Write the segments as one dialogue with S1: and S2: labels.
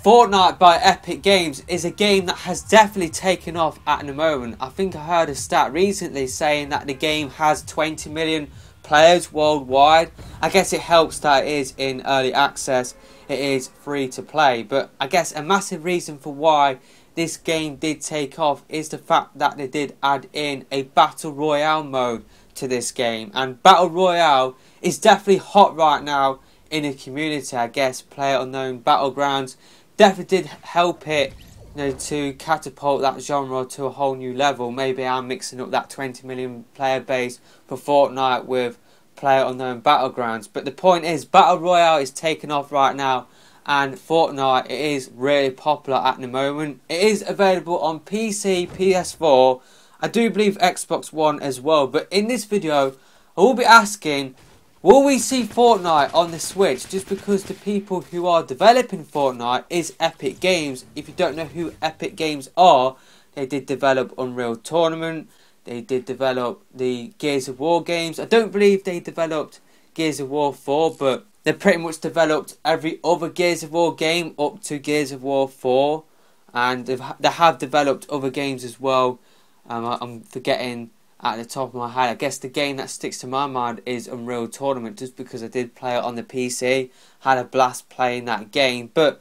S1: Fortnite by Epic Games is a game that has definitely taken off at the moment. I think I heard a stat recently saying that the game has 20 million players worldwide. I guess it helps that it is in early access, it is free to play, but I guess a massive reason for why this game did take off is the fact that they did add in a Battle Royale mode to this game, and Battle Royale is definitely hot right now in the community. I guess PlayerUnknown Battlegrounds definitely did help it, to catapult that genre to a whole new level. Maybe I'm mixing up that 20 million player base for Fortnite with PlayerUnknown Battlegrounds, but the point is Battle Royale is taking off right now, and Fortnite is really popular at the moment. It is available on PC, PS4, I do believe Xbox One as well, but in this video I will be asking, will we see Fortnite on the Switch? Just because the people who are developing Fortnite is Epic Games. If you don't know who Epic Games are, they did develop Unreal Tournament, they did develop the Gears of War games. I don't believe they developed Gears of War 4, but they pretty much developed every other Gears of War game up to Gears of War 4. And they have developed other games as well. I'm forgetting at the top of my head. I guess the game that sticks to my mind is Unreal Tournament, just because I did play it on the PC. Had a blast playing that game. But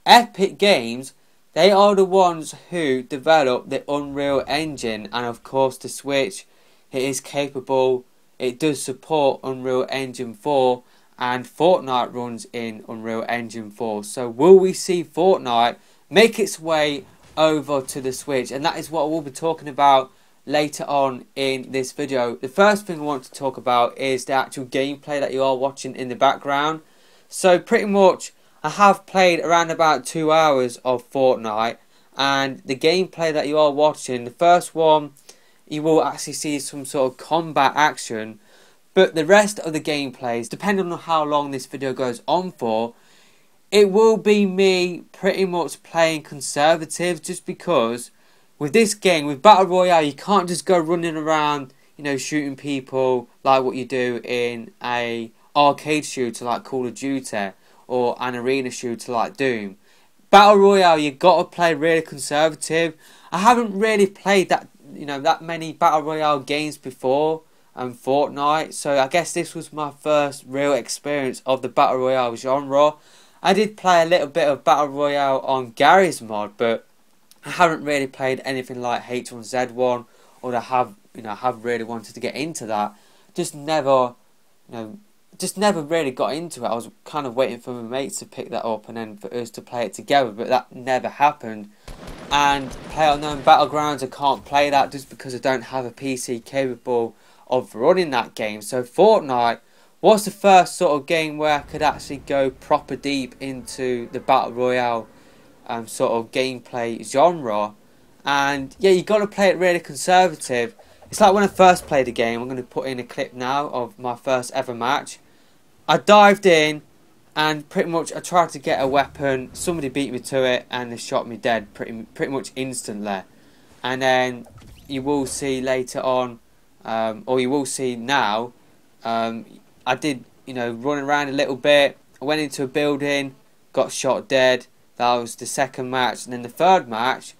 S1: Epic Games, they are the ones who develop the Unreal Engine, and of course the Switch, it is capable, it does support Unreal Engine 4, and Fortnite runs in Unreal Engine 4. So will we see Fortnite make its way over to the Switch? And that is what we'll be talking about later on in this video. The first thing I want to talk about is the actual gameplay that you are watching in the background. So pretty much I have played around about 2 hours of Fortnite, and the gameplay that you are watching, the first one you will actually see some sort of combat action, but the rest of the gameplays, depending on how long this video goes on for, it will be me pretty much playing conservative, just because with this game, with Battle Royale, you can't just go running around, shooting people like what you do in a arcade shooter like Call of Duty or an arena shooter like Doom. Battle Royale, you got to play really conservative. I haven't really played that many Battle Royale games before, Fortnite, so I guess this was my first real experience of the Battle Royale genre. I did play a little bit of Battle Royale on Gary's mod, but I haven't really played anything like H1Z1, or I have really wanted to get into that. Just never really got into it. I was kind of waiting for my mates to pick that up and then for us to play it together, but that never happened. And PlayerUnknown Battlegrounds, I can't play that just because I don't have a PC capable of running that game. So Fortnite was the first sort of game where I could actually go proper deep into the Battle Royale sort of gameplay genre. And yeah, you got to play it really conservative. It's like when I first played the game. I'm going to put in a clip now of my first ever match. I dived in and pretty much I tried to get a weapon. Somebody beat me to it and they shot me dead pretty much instantly. And then you will see later on, or you will see now, I did, run around a little bit. I went into a building, got shot dead. That was the second match. And then the third match,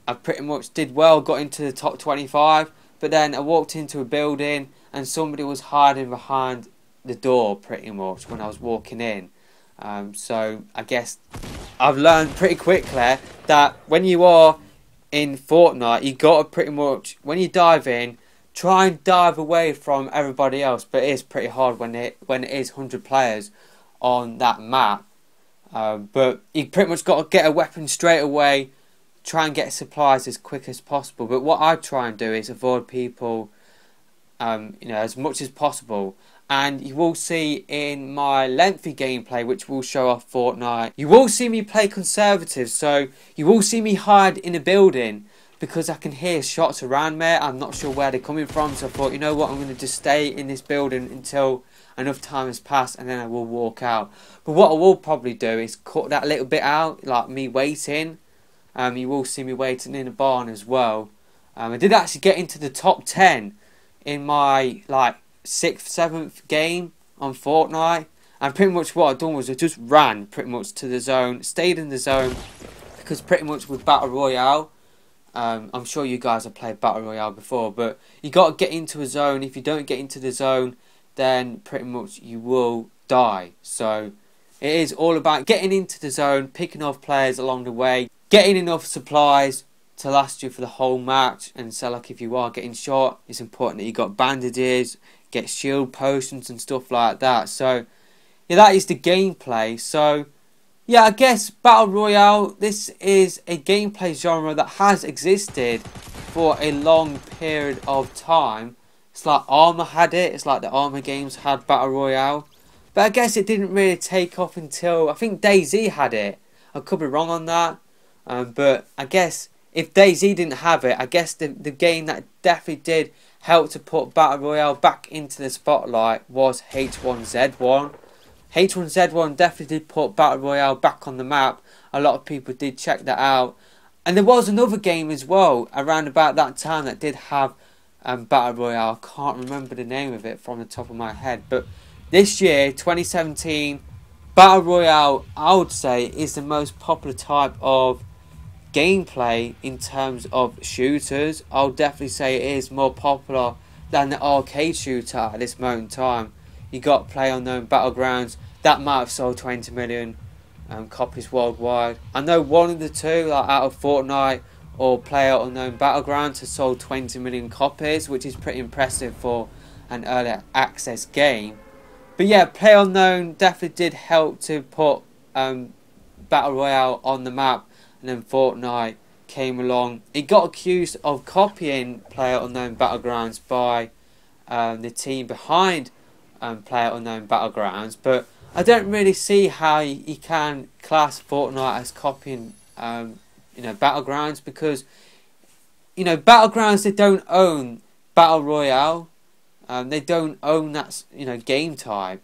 S1: I pretty much did well, got into the top 25. But then I walked into a building and somebody was hiding behind the door pretty much when I was walking in. So I guess I've learned pretty quickly that when you are in Fortnite, you got to pretty much, when you dive in, try and dive away from everybody else, but it is pretty hard when it is 100 players on that map. But you pretty much got to get a weapon straight away, try and get supplies as quick as possible. But what I try and do is avoid people, as much as possible. And you will see in my lengthy gameplay, which will show off Fortnite, you will see me play conservative. So you will see me hide in a building, because I can hear shots around me. I'm not sure where they're coming from, so I thought, you know what, I'm going to just stay in this building until enough time has passed and then I will walk out. But what I will probably do is cut that little bit out, like me waiting. You will see me waiting in a barn as well. I did actually get into the top 10 in my 6th, 7th game on Fortnite. And pretty much what I done was I just ran pretty much to the zone, stayed in the zone, because pretty much with Battle Royale, I'm sure you guys have played Battle Royale before, but you got to get into a zone. If you don't get into the zone, then pretty much you will die. So it is all about getting into the zone, picking off players along the way, getting enough supplies to last you for the whole match. And so like if you are getting shot, it's important that you got bandages, get shield potions and stuff like that. So yeah, that is the gameplay. So yeah, I guess Battle Royale, this is a gameplay genre that has existed for a long period of time. It's like Arma had it, it's like the Arma games had Battle Royale. But I guess it didn't really take off until, I think DayZ had it. I could be wrong on that. But I guess if DayZ didn't have it, I guess the game that definitely did help to put Battle Royale back into the spotlight was H1Z1. H1Z1 definitely did put Battle Royale back on the map. A lot of people did check that out. And there was another game as well around about that time that did have Battle Royale. I can't remember the name of it from the top of my head. But this year, 2017, Battle Royale, I would say, is the most popular type of gameplay in terms of shooters. I'll definitely say it is more popular than the arcade shooter at this moment in time. You got PlayerUnknown Battlegrounds. That might have sold 20 million copies worldwide. I know one of the two, like out of Fortnite or PlayerUnknown Battlegrounds, has sold 20 million copies, which is pretty impressive for an early access game. But yeah, PlayerUnknown definitely did help to put Battle Royale on the map, and then Fortnite came along. It got accused of copying PlayerUnknown Battlegrounds by the team behind PlayerUnknown Battlegrounds, but I don't really see how you can class Fortnite as copying Battlegrounds, because Battlegrounds, they don't own Battle Royale. They don't own that game type.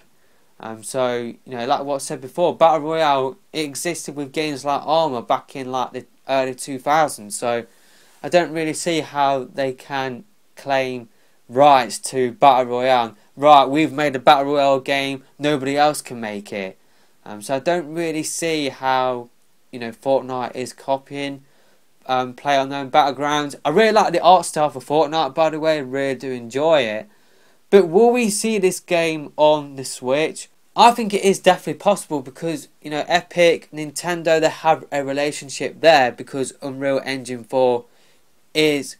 S1: So like what I said before, Battle Royale, it existed with games like Arma back in like the early 2000s. So I don't really see how they can claim rights to Battle Royale. Right, we've made a Battle Royale game, nobody else can make it. So I don't really see how Fortnite is copying PlayerUnknown Battlegrounds. I really like the art style for Fortnite, by the way. I really do enjoy it. But will we see this game on the Switch? I think it is definitely possible, because Epic, Nintendo, they have a relationship there, because Unreal Engine 4 is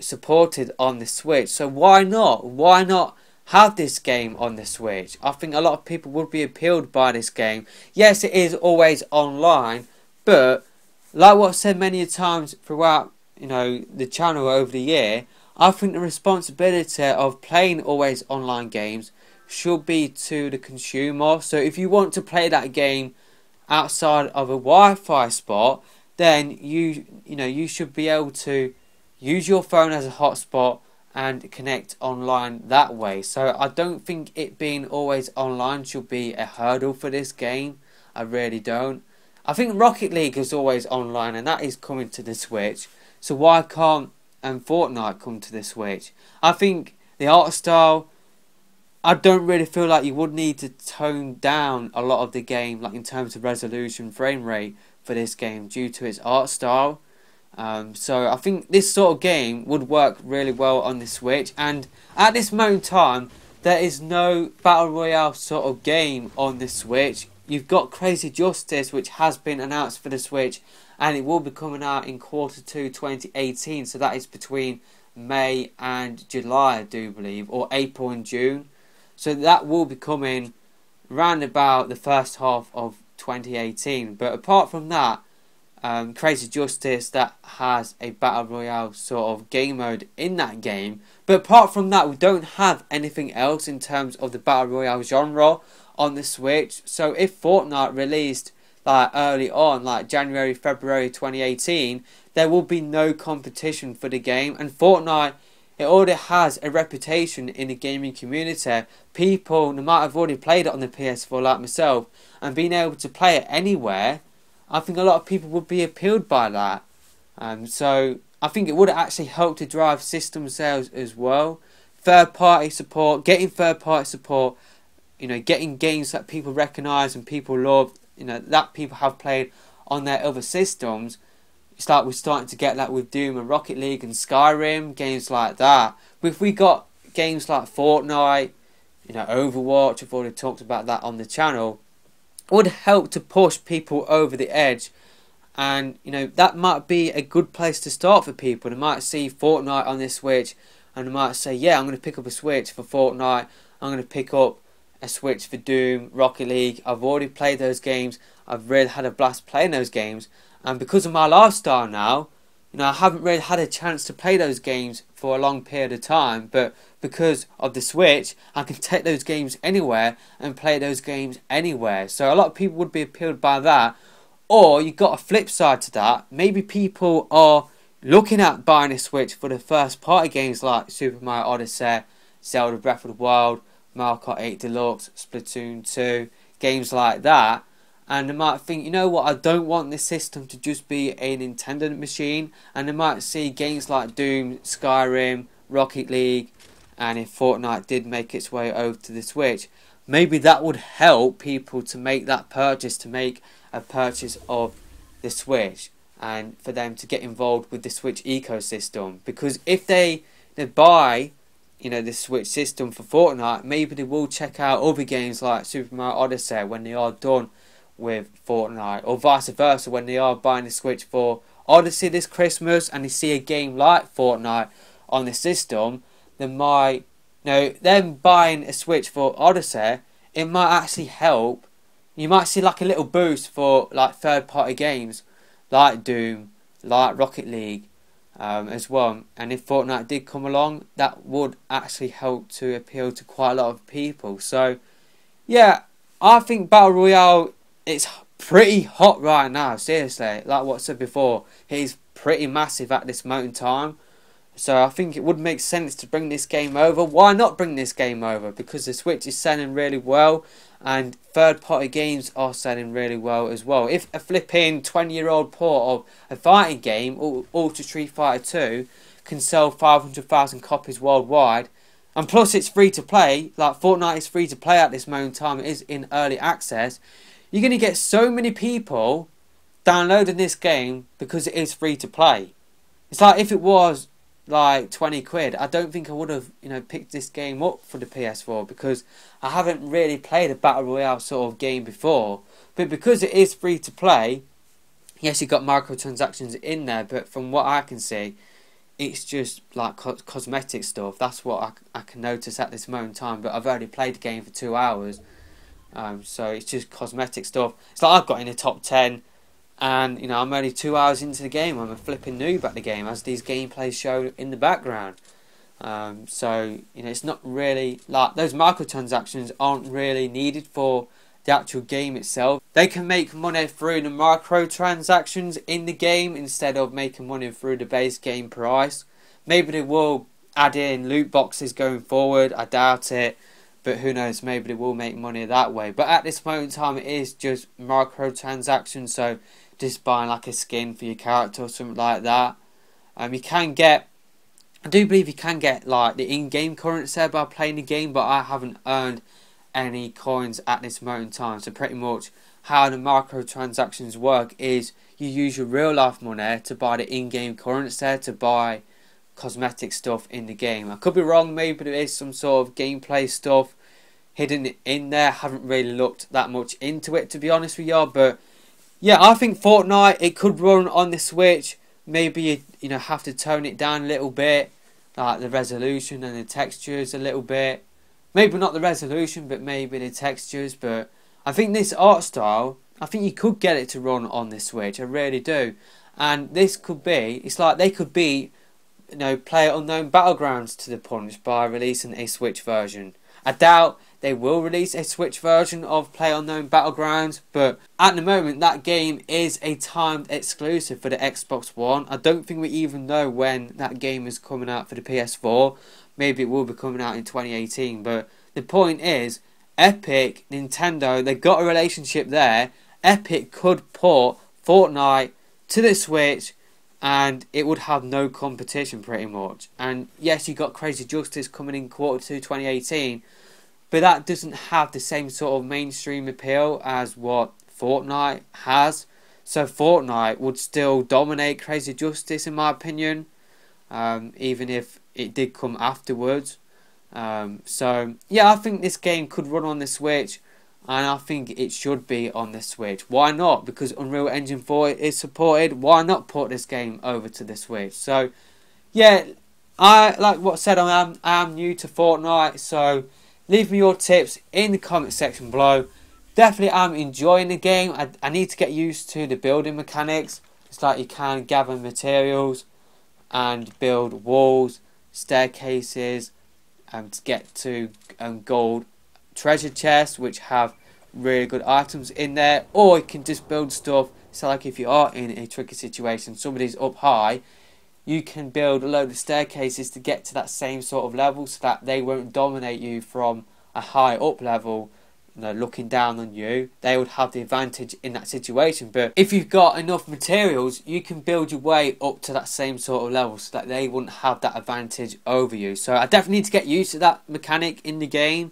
S1: supported on the Switch. So why not? Why not have this game on the Switch? I think a lot of people would be appealed by this game. Yes, it is always online, but like what I've said many times throughout the channel over the year, I think the responsibility of playing always online games should be to the consumer. So if you want to play that game outside of a Wi-Fi spot, then you should be able to use your phone as a hotspot and connect online that way. So I don't think it being always online should be a hurdle for this game. I really don't. I think Rocket League is always online, and that is coming to the Switch. So why can't Fortnite come to the Switch? I think the art style, I don't really feel like you would need to tone down a lot of the game, like in terms of resolution, frame rate for this game, due to its art style. So I think this sort of game would work really well on the Switch. And at this moment in time, there is no Battle Royale sort of game on the Switch. You've got Crazy Justice, which has been announced for the Switch, and it will be coming out in Q2 2018. So that is between May and July, I do believe, or April and June. So that will be coming round about the first half of 2018. But apart from that, Crazy Justice, that has a Battle Royale sort of game mode in that game. But apart from that, we don't have anything else in terms of the Battle Royale genre on the Switch. So if Fortnite released like early on, like January, February 2018, there will be no competition for the game. And Fortnite, it already has a reputation in the gaming community. People, no matter have already played it on the PS4 like myself, and being able to play it anywhere, I think a lot of people would be appealed by that. So I think it would actually help to drive system sales as well. Third party support, getting third party support, getting games that people recognise and people love, that people have played on their other systems. It's like we're starting to get that with Doom and Rocket League and Skyrim, games like that. But if we got games like Fortnite, Overwatch, I've already talked about that on the channel, it would help to push people over the edge. And that might be a good place to start for people. They might see Fortnite on this Switch and they might say, yeah, I'm going to pick up a Switch for Fortnite, I'm going to pick up a Switch for Doom, Rocket League. I've already played those games, I've really had a blast playing those games, and because of my lifestyle now, I haven't really had a chance to play those games for a long period of time, but because of the Switch, I can take those games anywhere and play those games anywhere. So a lot of people would be appealed by that. Or you've got a flip side to that. Maybe people are looking at buying a Switch for the first party games like Super Mario Odyssey, Zelda Breath of the Wild, Mario Kart 8 Deluxe, Splatoon 2, games like that. And they might think, I don't want this system to just be a Nintendo machine. And they might see games like Doom, Skyrim, Rocket League, and if Fortnite did make its way over to the Switch, maybe that would help people to make that purchase, to make a purchase of the Switch, and for them to get involved with the Switch ecosystem. Because if they buy the Switch system for Fortnite, maybe they will check out other games like Super Mario Odyssey when they are done with Fortnite, or vice versa. When they are buying the Switch for Odyssey this Christmas and they see a game like Fortnite on the system, they might, them buying a Switch for Odyssey, it might actually help. You might see like a little boost for like third party games like Doom, like Rocket League as well. And if Fortnite did come along, that would actually help to appeal to quite a lot of people. So yeah, I think Battle Royale, it's pretty hot right now, seriously. Like what I said before, it is pretty massive at this moment in time. So I think it would make sense to bring this game over. Why not bring this game over? Because the Switch is selling really well, and third-party games are selling really well as well. If a flipping 20-year-old port of a fighting game, Ultra Street Fighter 2, can sell 500,000 copies worldwide, and plus it's free to play, like Fortnite is free to play at this moment in time, it is in early access, you're going to get so many people downloading this game because it is free to play. It's like if it was like 20 quid, I don't think I would have picked this game up for the PS4, because I haven't really played a Battle Royale sort of game before. But because it is free to play, yes, you've got microtransactions in there, but from what I can see, it's just like cosmetic stuff. That's what I can notice at this moment in time, but I've already played the game for 2 hours, so it's just cosmetic stuff. It's like I've got in the top 10, and I'm only 2 hours into the game. I'm a flipping noob at the game, as these gameplays show in the background. So it's not really like those microtransactions aren't really needed for the actual game itself. They can make money through the microtransactions in the game instead of making money through the base game price. Maybe they will add in loot boxes going forward. I doubt it, but who knows? Maybe they will make money that way. But at this moment in time, it is just microtransactions. So just buying like a skin for your character or something like that. You can get, I do believe you can get like the in-game currency by playing the game, but I haven't earned any coins at this moment in time. So pretty much how the microtransactions work is you use your real life money to buy the in-game currency to buy cosmetic stuff in the game. I could be wrong, maybe there is some sort of gameplay stuff hidden in there. Haven't really looked that much into it, to be honest with y'all, but yeah, I think Fortnite, it could run on the Switch. Maybe you have to tone it down a little bit, like the resolution and the textures a little bit. Maybe not the resolution, but maybe the textures. But I think this art style, I think you could get it to run on the Switch. I really do. And this could be, it's like they could be, PlayerUnknown Battlegrounds to the punch by releasing a Switch version. I doubt they will release a Switch version of PlayerUnknown Battlegrounds, but at the moment that game is a timed exclusive for the Xbox One. I don't think we even know when that game is coming out for the PS4. Maybe it will be coming out in 2018, but the point is, Epic, Nintendo, they've got a relationship there. Epic could port Fortnite to the Switch and it would have no competition pretty much. And yes, you got Crazy Justice coming in Q2 2018, but that doesn't have the same sort of mainstream appeal as what Fortnite has. So Fortnite would still dominate Crazy Justice in my opinion, even if it did come afterwards. So yeah, I think this game could run on the Switch, and I think it should be on the Switch. Why not? Because Unreal Engine 4 is supported. Why not port this game over to the Switch? So yeah, I like what I said, I am new to Fortnite, so leave me your tips in the comment section below. Definitely am enjoying the game. I need to get used to the building mechanics. It's like you can gather materials and build walls, staircases, to get to gold treasure chests, which have really good items in there. Or you can just build stuff. So like if you are in a tricky situation, somebody's up high, you can build a load of staircases to get to that same sort of level, so that they won't dominate you from a high up level, looking down on you. They would have the advantage in that situation. But if you've got enough materials, you can build your way up to that same sort of level, so that they wouldn't have that advantage over you. So I definitely need to get used to that mechanic in the game.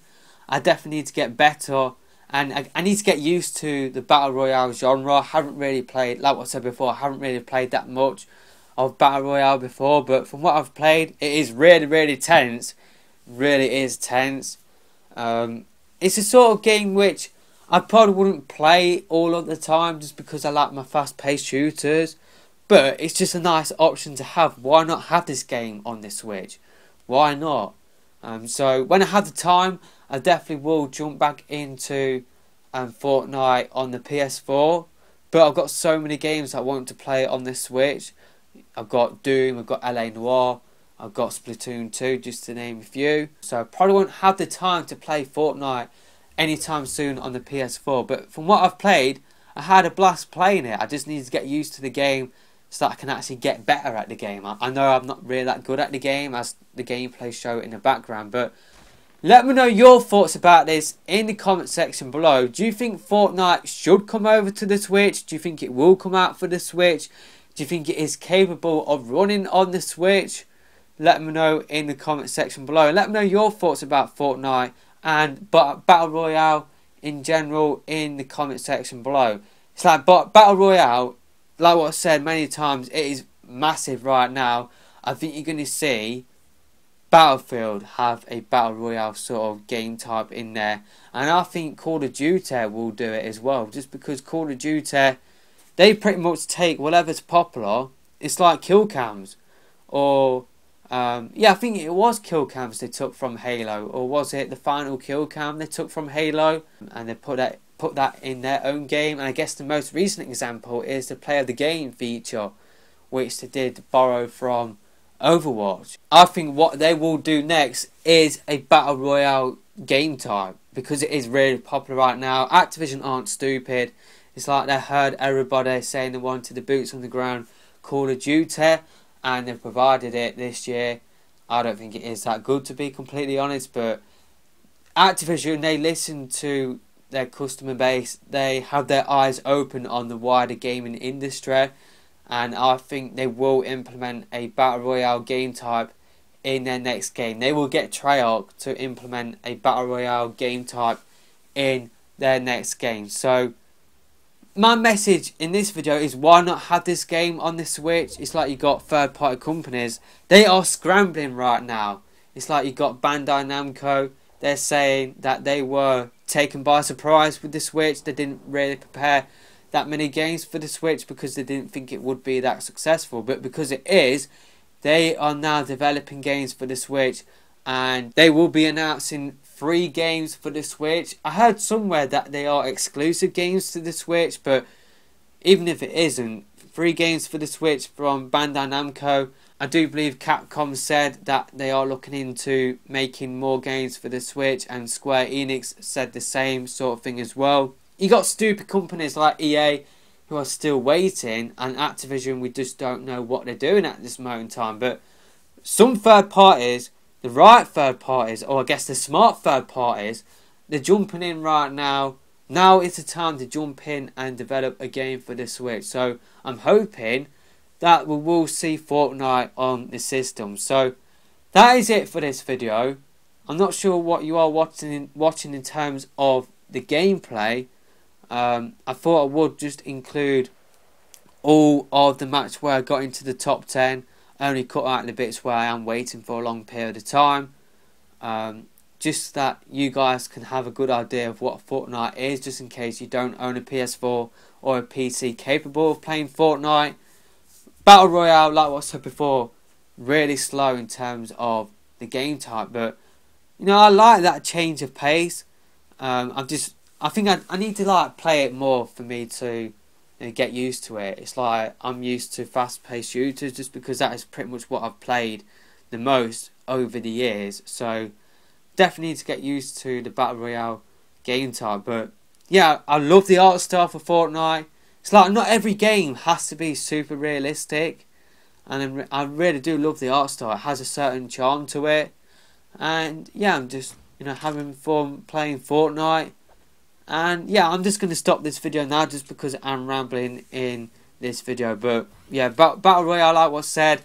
S1: I definitely need to get better, and I need to get used to the Battle Royale genre. I haven't really played, like what I said before, I haven't really played that much of Battle Royale before, but from what I've played, it is really tense. Really is tense. It's a sort of game which I probably wouldn't play all of the time, just because I like my fast-paced shooters. But it's just a nice option to have. Why not have this game on the Switch? Why not? So when I have the time, I definitely will jump back into Fortnite on the PS4. But I've got so many games I want to play on the Switch. I've got Doom, I've got LA Noire, I've got Splatoon 2, just to name a few. So I probably won't have the time to play Fortnite anytime soon on the PS4. But from what I've played, I had a blast playing it. I just need to get used to the game so that I can actually get better at the game. I know I'm not really that good at the game, as the gameplay show in the background. But let me know your thoughts about this in the comment section below. Do you think Fortnite should come over to the Switch? Do you think it will come out for the Switch? Do you think it is capable of running on the Switch? Let me know in the comment section below. And let me know your thoughts about Fortnite and Battle Royale in general in the comment section below. It's like Battle Royale, like what I said many times, it is massive right now. I think you're going to see Battlefield have a Battle Royale sort of game type in there. And I think Call of Duty will do it as well. Just because Call of Duty, they pretty much take whatever's popular. It's like kill cams. Or, yeah, I think it was kill cams they took from Halo. Or was it the final kill cam they took from Halo? And they put that in their own game. And I guess the most recent example is the Play of the Game feature, which they did borrow from Overwatch. I think what they will do next is a Battle Royale game type, because it is really popular right now. Activision aren't stupid. It's like they heard everybody saying they wanted the boots on the ground Call of Duty, and they've provided it this year. I don't think it is that good, to be completely honest, but Activision, they listen to their customer base. They have their eyes open on the wider gaming industry, and I think they will implement a Battle Royale game type in their next game. They will get Treyarch to implement a Battle Royale game type in their next game. So my message in this video is, why not have this game on the Switch? It's like you got third party companies. They are scrambling right now. It's like you got Bandai Namco. They're saying that they were taken by surprise with the Switch. They didn't really prepare that many games for the Switch because they didn't think it would be that successful. But because it is, they are now developing games for the Switch, and they will be announcing 3 games for the Switch. I heard somewhere that they are exclusive games to the Switch, but even if it isn't, 3 games for the Switch from Bandai Namco. I do believe Capcom said that they are looking into making more games for the Switch, and Square Enix said the same sort of thing as well. You got stupid companies like EA who are still waiting, and Activision, we just don't know what they're doing at this moment in time. But some third parties, the right third parties, or I guess the smart third parties, they're jumping in right now. Now is the time to jump in and develop a game for the Switch. So I'm hoping that we will see Fortnite on the system. So that is it for this video. I'm not sure what you are watching in terms of the gameplay. I thought I would just include all of the match where I got into the top 10. I only cut out the bits where I am waiting for a long period of time. Just that you guys can have a good idea of what Fortnite is, just in case you don't own a PS4 or a PC capable of playing Fortnite. Battle Royale, like what I said before, really slow in terms of the game type, but you know, I like that change of pace. I think I need to like play it more for me to get used to it. It's like I'm used to fast-paced shooters just because that is pretty much what I've played the most over the years. So definitely need to get used to the Battle Royale game type. But yeah, I love the art style for Fortnite. It's like not every game has to be super realistic, and I really do love the art style. It has a certain charm to it. And yeah, I'm just having fun playing Fortnite. And yeah, I'm just going to stop this video now just because I'm rambling in this video. But yeah, Battle Royale, like what I said,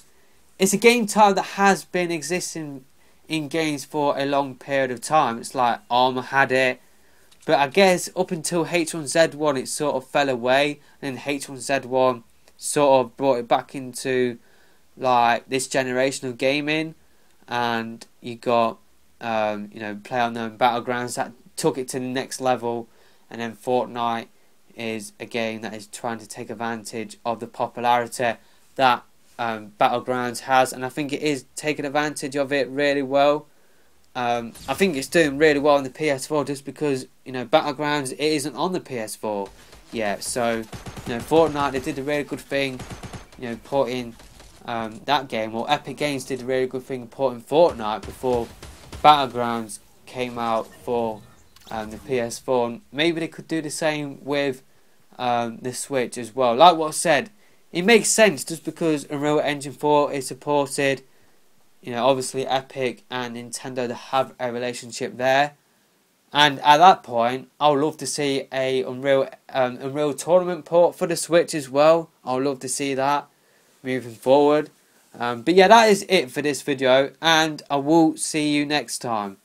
S1: it's a game type that has been existing in games for a long period of time. It's like Armour had it, but I guess up until H1Z1 it sort of fell away, and then H1Z1 sort of brought it back into like this generation of gaming. And you got PlayerUnknown Battlegrounds that took it to the next level, and then Fortnite is a game that is trying to take advantage of the popularity that Battlegrounds has, and I think it is taking advantage of it really well. I think it's doing really well on the PS4 just because Battlegrounds, it isn't on the PS4 yet. So Fortnite, they did a really good thing porting that game, or Epic Games did a really good thing porting Fortnite before Battlegrounds came out for the PS4. And maybe they could do the same with the Switch as well. Like what I said, it makes sense just because Unreal Engine 4 is supported. Obviously Epic and Nintendo, they have a relationship there. And at that point, I would love to see a Unreal Tournament port for the Switch as well. I would love to see that moving forward. But yeah, that is it for this video, and I will see you next time.